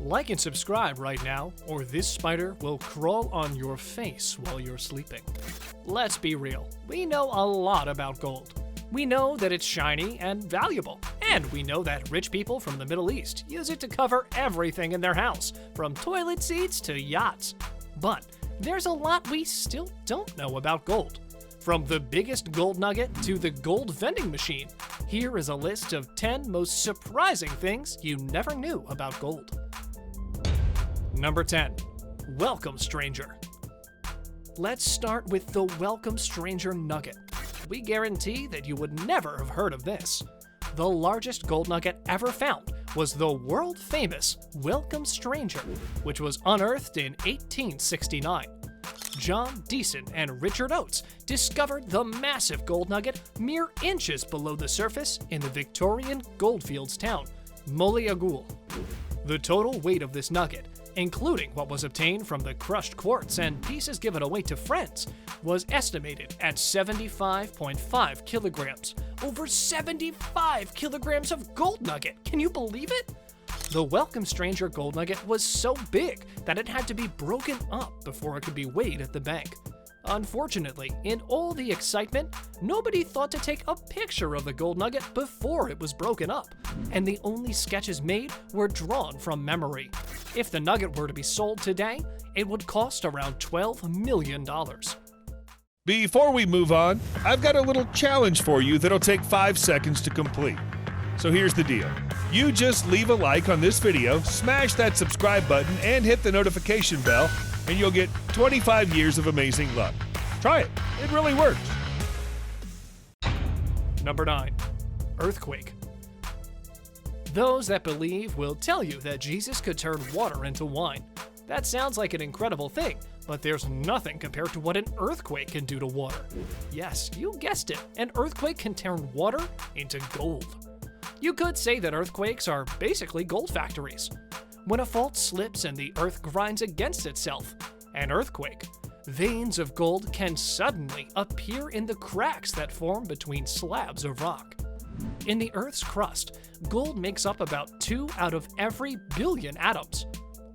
Like and subscribe right now, or this spider will crawl on your face while you're sleeping. Let's be real, we know a lot about gold. We know that it's shiny and valuable, and we know that rich people from the Middle East use it to cover everything in their house, from toilet seats to yachts. But there's a lot we still don't know about gold. From the biggest gold nugget to the gold vending machine, here is a list of 10 most surprising things you never knew about gold. Number 10. Welcome Stranger. Let's start with the Welcome Stranger nugget. We guarantee that you would never have heard of this. The largest gold nugget ever found was the world-famous Welcome Stranger, which was unearthed in 1869. John Deason and Richard Oates discovered the massive gold nugget mere inches below the surface in the Victorian Goldfields town, Moliagul. The total weight of this nugget, including what was obtained from the crushed quartz and pieces given away to friends, was estimated at 75.5 kilograms. Over 75 kilograms of gold nugget! Can you believe it? The Welcome Stranger gold nugget was so big that it had to be broken up before it could be weighed at the bank. Unfortunately, in all the excitement, nobody thought to take a picture of the gold nugget before it was broken up, and the only sketches made were drawn from memory. If the nugget were to be sold today, it would cost around $12 million. Before we move on, I've got a little challenge for you that'll take 5 seconds to complete. So here's the deal. You just leave a like on this video, smash that subscribe button, and hit the notification bell, and you'll get 25 years of amazing luck. Try it. It really works. Number 9. Earthquake. Those that believe will tell you that Jesus could turn water into wine. That sounds like an incredible thing, but there's nothing compared to what an earthquake can do to water. Yes, you guessed it, an earthquake can turn water into gold. You could say that earthquakes are basically gold factories. When a fault slips and the earth grinds against itself, an earthquake, veins of gold can suddenly appear in the cracks that form between slabs of rock. In the Earth's crust, gold makes up about 2 out of every billion atoms.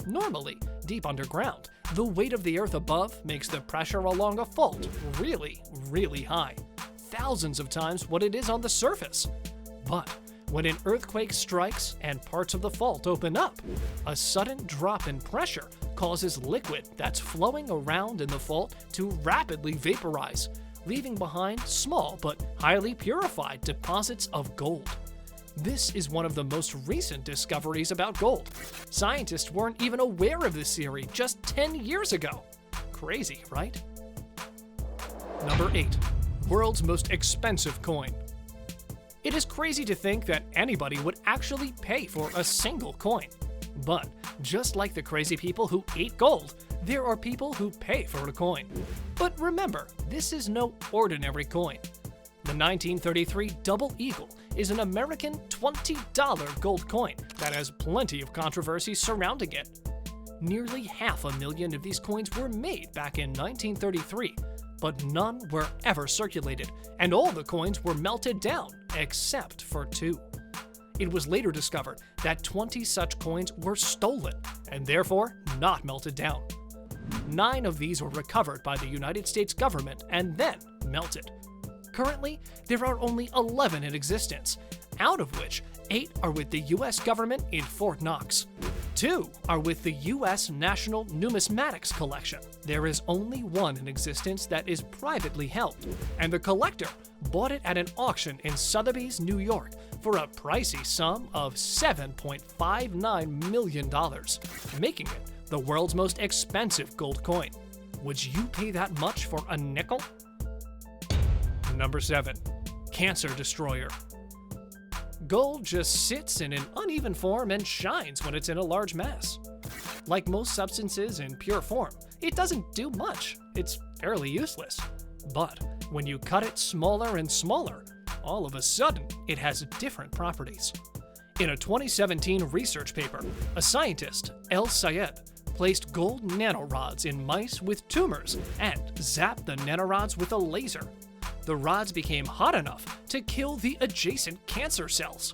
Normally, deep underground, the weight of the Earth above makes the pressure along a fault really, really high, thousands of times what it is on the surface. But when an earthquake strikes and parts of the fault open up, a sudden drop in pressure causes liquid that's flowing around in the fault to rapidly vaporize, leaving behind small but highly purified deposits of gold. This is one of the most recent discoveries about gold. Scientists weren't even aware of this theory just 10 years ago. Crazy, right? Number 8. World's most expensive coin. It is crazy to think that anybody would actually pay for a single coin. But just like the crazy people who eat gold, there are people who pay for a coin. But remember, this is no ordinary coin. The 1933 Double Eagle is an American $20 gold coin that has plenty of controversy surrounding it. Nearly 500,000 of these coins were made back in 1933, but none were ever circulated, and all the coins were melted down, except for 2. It was later discovered that 20 such coins were stolen, and therefore not melted down. 9 of these were recovered by the United States government and then melted. Currently, there are only 11 in existence, out of which 8 are with the US government in Fort Knox. 2 are with the US National Numismatics Collection. There is only 1 in existence that is privately held, and the collector bought it at an auction in Sotheby's, New York for a pricey sum of $7.59 million, making it the world's most expensive gold coin. Would you pay that much for a nickel? Number 7. Cancer Destroyer. Gold just sits in an uneven form and shines when it's in a large mass. Like most substances in pure form, it doesn't do much. It's fairly useless. But when you cut it smaller and smaller, all of a sudden it has different properties. In a 2017 research paper, a scientist, El Sayed, placed gold nanorods in mice with tumors and zapped the nanorods with a laser. The rods became hot enough to kill the adjacent cancer cells.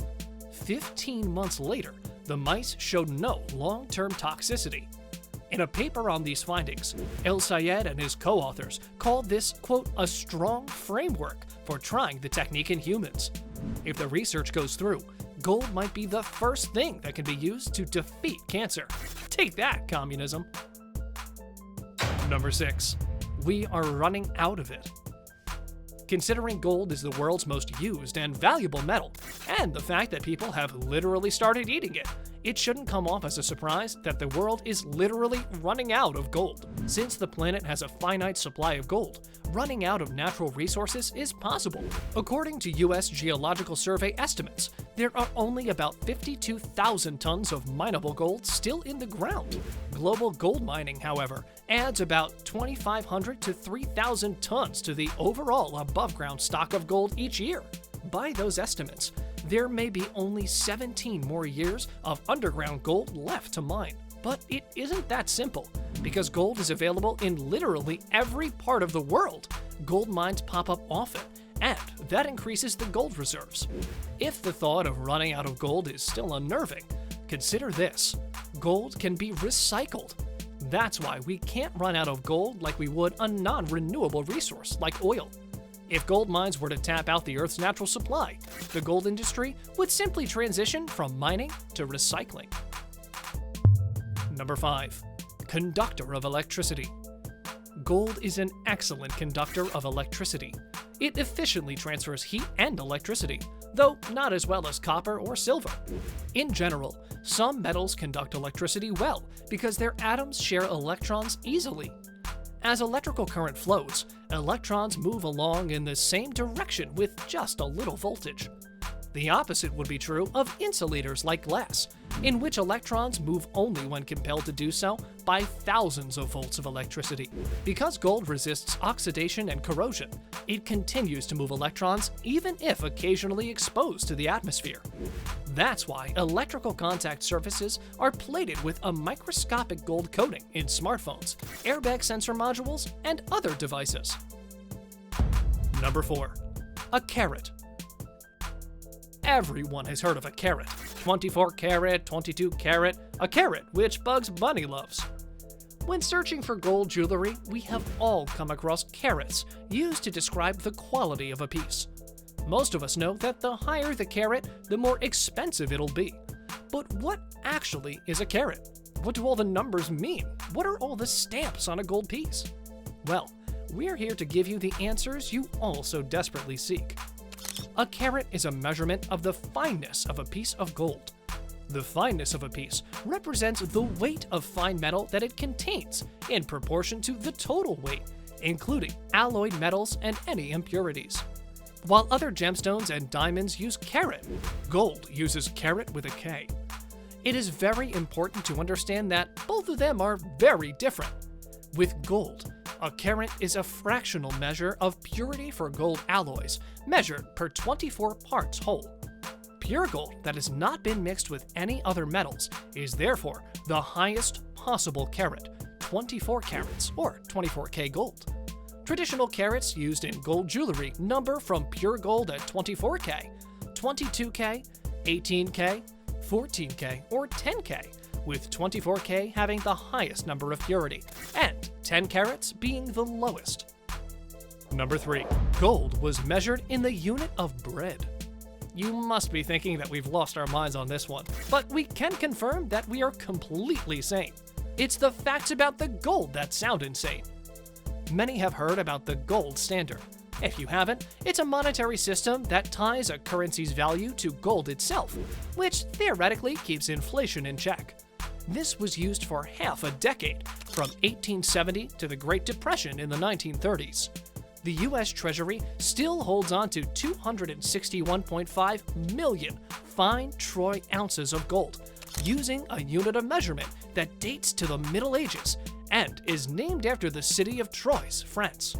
15 months later, The mice showed no long-term toxicity. In a paper on these findings, El Sayed and his co-authors called this, quote, a strong framework for trying the technique in humans. If the research goes through, gold might be the first thing that can be used to defeat cancer. Take that, communism. Number 6. We are running out of it. Considering gold is the world's most used and valuable metal, and the fact that people have literally started eating it, it shouldn't come off as a surprise that the world is literally running out of gold. Since the planet has a finite supply of gold, running out of natural resources is possible. According to U.S. Geological Survey estimates, there are only about 52,000 tons of mineable gold still in the ground. Global gold mining, however, adds about 2,500 to 3,000 tons to the overall above-ground stock of gold each year. By those estimates, there may be only 17 more years of underground gold left to mine. But it isn't that simple, because gold is available in literally every part of the world. Gold mines pop up often, and that increases the gold reserves. If the thought of running out of gold is still unnerving, consider this: gold can be recycled. That's why we can't run out of gold like we would a non-renewable resource like oil. If gold mines were to tap out the Earth's natural supply, the gold industry would simply transition from mining to recycling. Number 5. Conductor of electricity. Gold is an excellent conductor of electricity. It efficiently transfers heat and electricity, though not as well as copper or silver. In general, some metals conduct electricity well because their atoms share electrons easily. As electrical current flows, electrons move along in the same direction with just a little voltage. The opposite would be true of insulators like glass, in which electrons move only when compelled to do so by thousands of volts of electricity. Because gold resists oxidation and corrosion, it continues to move electrons even if occasionally exposed to the atmosphere. That's why electrical contact surfaces are plated with a microscopic gold coating in smartphones, airbag sensor modules, and other devices. Number 4. A carat. Everyone has heard of a carat. 24 karat, 22 karat, a carat, which Bugs Bunny loves. When searching for gold jewelry, we have all come across carats used to describe the quality of a piece. Most of us know that the higher the carat, the more expensive it'll be. But what actually is a carat? What do all the numbers mean? What are all the stamps on a gold piece? Well, we're here to give you the answers you all so desperately seek. A carat is a measurement of the fineness of a piece of gold. The fineness of a piece represents the weight of fine metal that it contains in proportion to the total weight, including alloyed metals and any impurities. While other gemstones and diamonds use carat, gold uses carat with a K. It is very important to understand that both of them are very different. With gold, a carat is a fractional measure of purity for gold alloys, measured per 24 parts whole. Pure gold that has not been mixed with any other metals is therefore the highest possible carat, 24 carats, or 24K gold. Traditional carats used in gold jewelry number from pure gold at 24K, 22K, 18K, 14K, or 10K, with 24K having the highest number of purity, and 10 carats being the lowest. Number 3. Gold was measured in the unit of bread. You must be thinking that we've lost our minds on this one, but we can confirm that we are completely sane. It's the facts about the gold that sound insane. Many have heard about the gold standard. If you haven't, it's a monetary system that ties a currency's value to gold itself, which theoretically keeps inflation in check. This was used for half a decade, from 1870 to the Great Depression in the 1930s. The U.S. Treasury still holds on to 261.5 million fine troy ounces of gold, using a unit of measurement that dates to the Middle Ages and is named after the city of Troyes, France.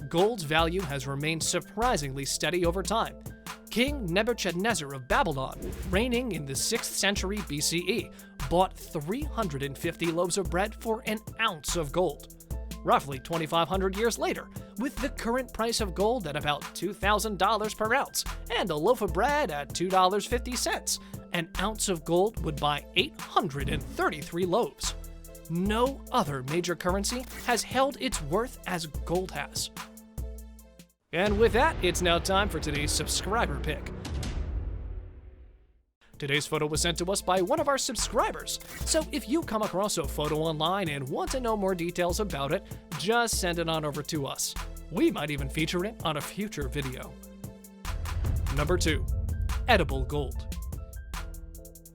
Gold's value has remained surprisingly steady over time. King Nebuchadnezzar of Babylon, reigning in the 6th century BCE, bought 350 loaves of bread for an ounce of gold. Roughly 2,500 years later, with the current price of gold at about $2,000 per ounce and a loaf of bread at $2.50, an ounce of gold would buy 833 loaves. No other major currency has held its worth as gold has. And with that, it's now time for today's subscriber pick. Today's photo was sent to us by one of our subscribers, so if you come across a photo online and want to know more details about it, just send it on over to us. We might even feature it on a future video. Number 2. Edible gold.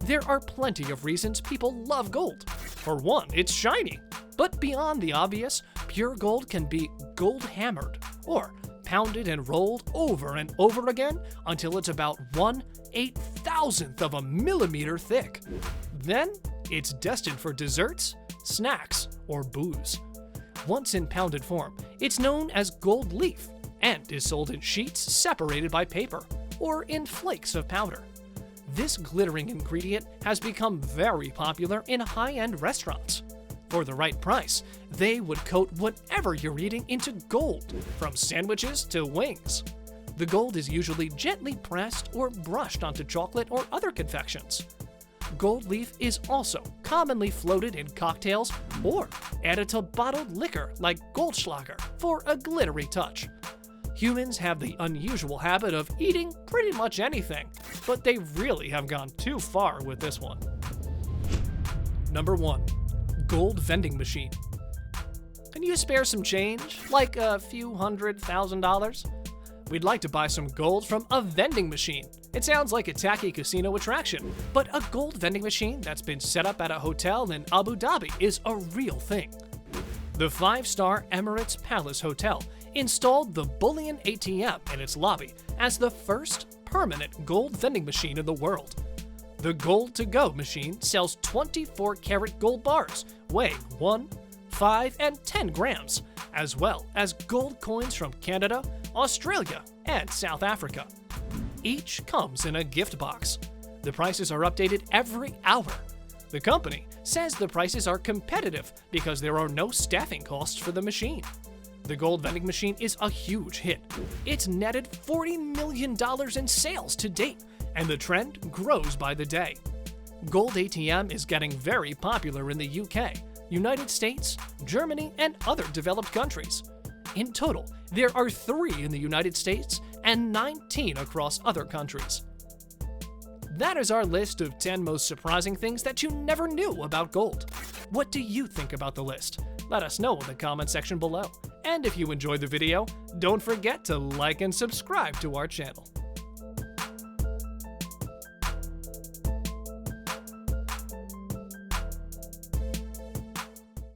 There are plenty of reasons people love gold. For one, it's shiny. But beyond the obvious, pure gold can be gold hammered, or pounded and rolled over and over again until it's about 1/8,000th of a millimeter thick. Then, it's destined for desserts, snacks, or booze. Once in pounded form, it's known as gold leaf and is sold in sheets separated by paper or in flakes of powder. This glittering ingredient has become very popular in high-end restaurants. For the right price, they would coat whatever you're eating into gold, from sandwiches to wings. The gold is usually gently pressed or brushed onto chocolate or other confections. Gold leaf is also commonly floated in cocktails or added to bottled liquor like Goldschlager for a glittery touch. Humans have the unusual habit of eating pretty much anything, but they really have gone too far with this one. Number 1. Gold vending machine. Can you spare some change, like a few $100,000? We'd like to buy some gold from a vending machine. It sounds like a tacky casino attraction, but a gold vending machine that's been set up at a hotel in Abu Dhabi is a real thing. The 5-star Emirates Palace Hotel installed the bullion ATM in its lobby as the first permanent gold vending machine in the world. The Gold to Go machine sells 24-karat gold bars weighing 1, 5, and 10 grams, as well as gold coins from Canada, Australia, and South Africa. Each comes in a gift box. The prices are updated every hour. The company says the prices are competitive because there are no staffing costs for the machine. The gold vending machine is a huge hit. It's netted $40 million in sales to date, and the trend grows by the day. Gold ATM is getting very popular in the UK, United States, Germany, and other developed countries. In total, there are 3 in the United States and 19 across other countries. That is our list of 10 most surprising things that you never knew about gold. What do you think about the list? Let us know in the comment section below. And if you enjoyed the video, don't forget to like and subscribe to our channel.